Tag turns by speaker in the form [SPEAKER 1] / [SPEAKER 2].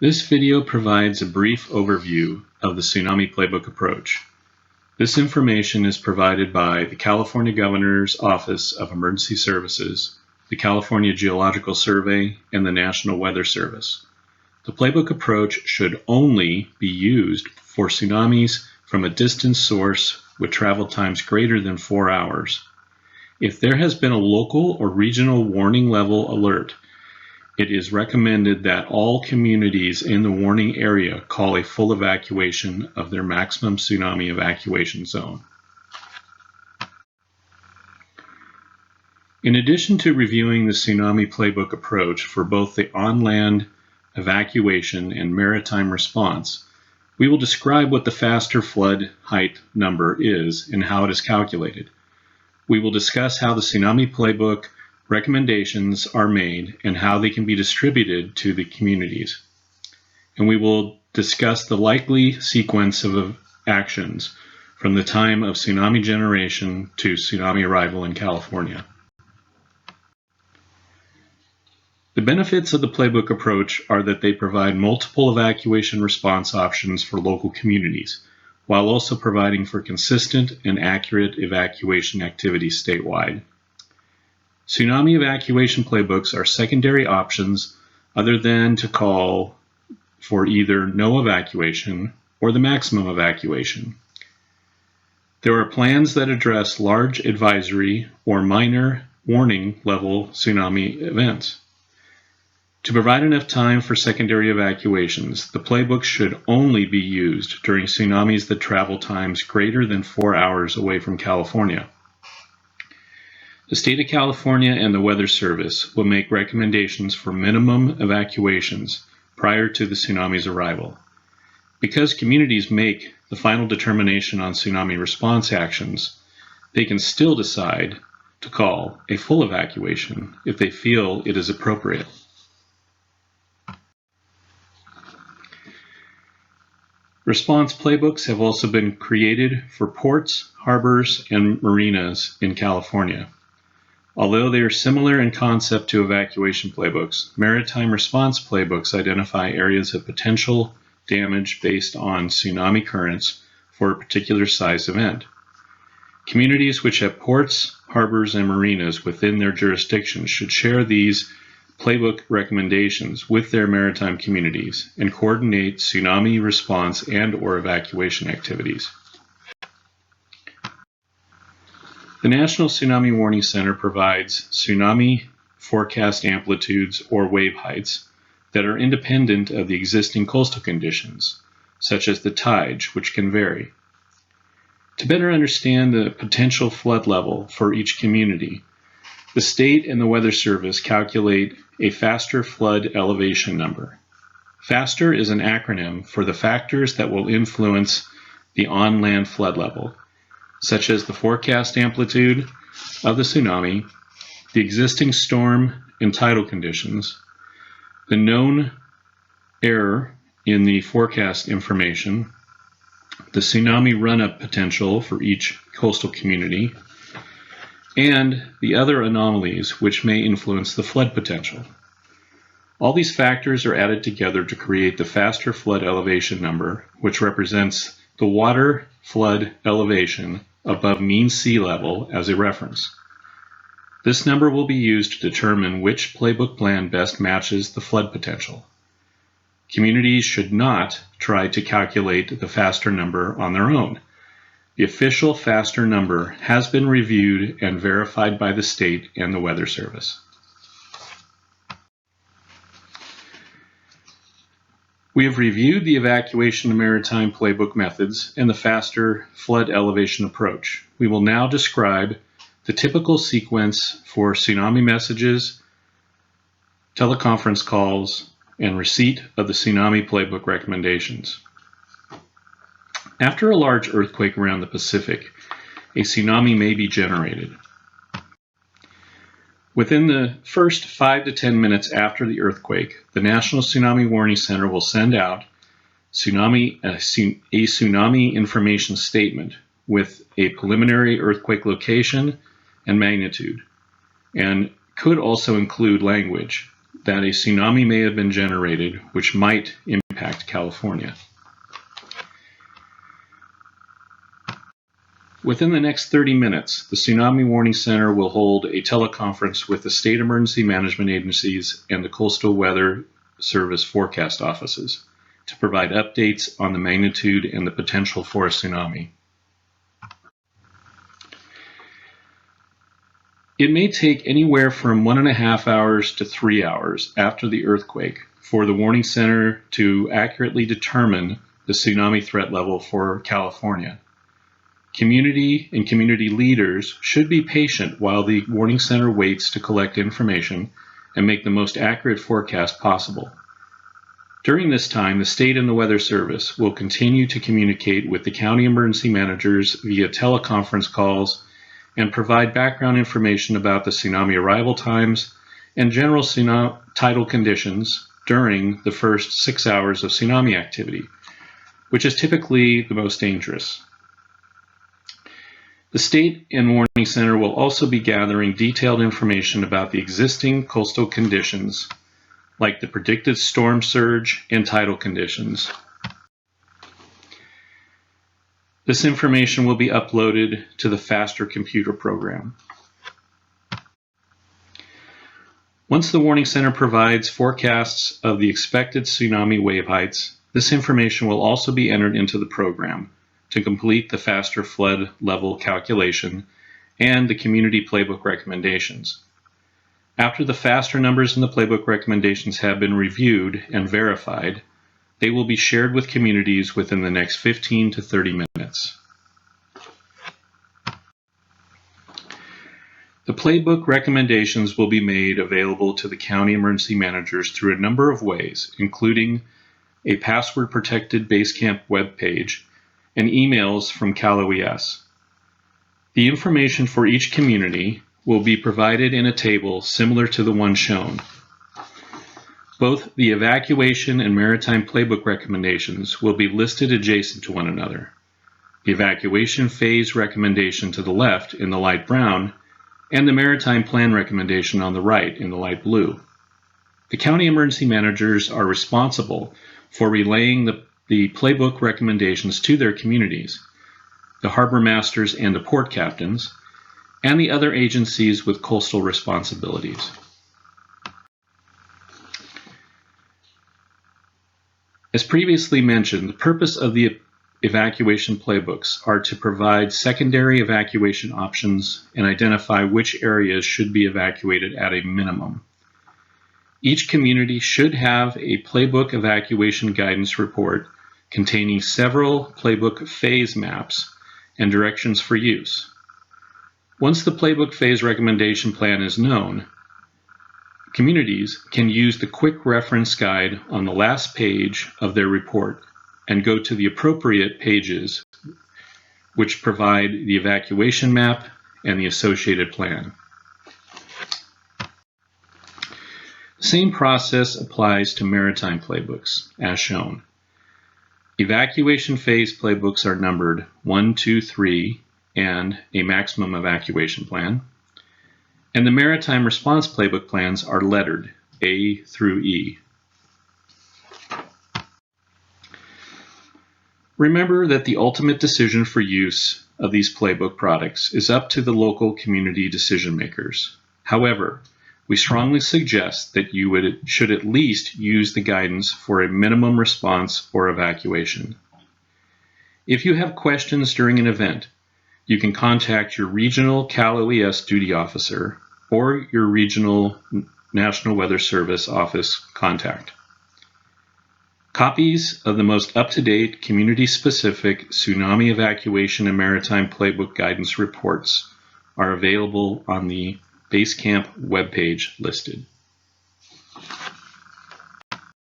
[SPEAKER 1] This video provides a brief overview of the Tsunami Playbook approach. This information is provided by the California Governor's Office of Emergency Services, the California Geological Survey, and the National Weather Service. The playbook approach should only be used for tsunamis from a distant source with travel times greater than 4 hours. If there has been a local or regional warning level alert, it is recommended that all communities in the warning area call a full evacuation of their maximum tsunami evacuation zone. In addition to reviewing the Tsunami Playbook approach for both the on-land evacuation and maritime response, we will describe what the faster flood height number is and how it is calculated. We will discuss how the Tsunami Playbook recommendations are made and how they can be distributed to the communities. And we will discuss the likely sequence of actions from the time of tsunami generation to tsunami arrival in California. The benefits of the playbook approach are that they provide multiple evacuation response options for local communities, while also providing for consistent and accurate evacuation activities statewide. Tsunami evacuation playbooks are secondary options other than to call for either no evacuation or the maximum evacuation. There are plans that address large advisory or minor warning level tsunami events. To provide enough time for secondary evacuations, the playbook should only be used during tsunamis that travel times greater than 4 hours away from California. The State of California and the Weather Service will make recommendations for minimum evacuations prior to the tsunami's arrival. Because communities make the final determination on tsunami response actions, they can still decide to call a full evacuation if they feel it is appropriate. Response playbooks have also been created for ports, harbors, and marinas in California. Although they are similar in concept to evacuation playbooks, maritime response playbooks identify areas of potential damage based on tsunami currents for a particular size event. Communities which have ports, harbors, and marinas within their jurisdiction should share these playbook recommendations with their maritime communities and coordinate tsunami response and/or evacuation activities. The National Tsunami Warning Center provides tsunami forecast amplitudes or wave heights that are independent of the existing coastal conditions, such as the tide, which can vary. To better understand the potential flood level for each community, the state and the Weather Service calculate a faster flood elevation number. FASTER is an acronym for the factors that will influence the on-land flood level, such as the forecast amplitude of the tsunami, the existing storm and tidal conditions, the known error in the forecast information, the tsunami run-up potential for each coastal community, and the other anomalies which may influence the flood potential. All these factors are added together to create the faster flood elevation number, which represents the water flood elevation above mean sea level as a reference. This number will be used to determine which playbook plan best matches the flood potential. Communities should not try to calculate the faster number on their own. The official faster number has been reviewed and verified by the state and the Weather Service. We have reviewed the evacuation and maritime playbook methods and the faster flood elevation approach. We will now describe the typical sequence for tsunami messages, teleconference calls, and receipt of the Tsunami Playbook recommendations. After a large earthquake around the Pacific, a tsunami may be generated. Within the first 5 to 10 minutes after the earthquake, the National Tsunami Warning Center will send out a tsunami information statement with a preliminary earthquake location and magnitude, and could also include language that a tsunami may have been generated, which might impact California. Within the next 30 minutes, the Tsunami Warning Center will hold a teleconference with the state emergency management agencies and the Coastal Weather Service forecast offices to provide updates on the magnitude and the potential for a tsunami. It may take anywhere from 1.5 hours to 3 hours after the earthquake for the Warning Center to accurately determine the tsunami threat level for California. Community and community leaders should be patient while the Warning Center waits to collect information and make the most accurate forecast possible. During this time, the state and the Weather Service will continue to communicate with the county emergency managers via teleconference calls and provide background information about the tsunami arrival times and general tidal conditions during the first 6 hours of tsunami activity, which is typically the most dangerous. The State and Warning Center will also be gathering detailed information about the existing coastal conditions, like the predicted storm surge and tidal conditions. This information will be uploaded to the FASTER computer program. Once the Warning Center provides forecasts of the expected tsunami wave heights, this information will also be entered into the program to complete the FASTER flood level calculation and the community playbook recommendations. After the FASTER numbers in the playbook recommendations have been reviewed and verified, they will be shared with communities within the next 15 to 30 minutes. The playbook recommendations will be made available to the county emergency managers through a number of ways, including a password-protected Basecamp webpage and emails from CalOES. The information for each community will be provided in a table similar to the one shown. Both the evacuation and maritime playbook recommendations will be listed adjacent to one another. The evacuation phase recommendation to the left in the light brown, and the maritime plan recommendation on the right in the light blue. The county emergency managers are responsible for relaying the playbook recommendations to their communities, the harbor masters and the port captains, and the other agencies with coastal responsibilities. As previously mentioned, the purpose of the evacuation playbooks are to provide secondary evacuation options and identify which areas should be evacuated at a minimum. Each community should have a playbook evacuation guidance report containing several playbook phase maps and directions for use. Once the playbook phase recommendation plan is known, communities can use the quick reference guide on the last page of their report and go to the appropriate pages which provide the evacuation map and the associated plan. The same process applies to maritime playbooks, as shown. Evacuation phase playbooks are numbered 1, 2, 3, and a maximum evacuation plan. And the maritime response playbook plans are lettered A through E. Remember that the ultimate decision for use of these playbook products is up to the local community decision makers. However, we strongly suggest that you should at least use the guidance for a minimum response or evacuation. If you have questions during an event, you can contact your regional CalOES duty officer or your regional National Weather Service office contact. Copies of the most up-to-date community-specific tsunami evacuation and maritime playbook guidance reports are available on the Basecamp webpage listed.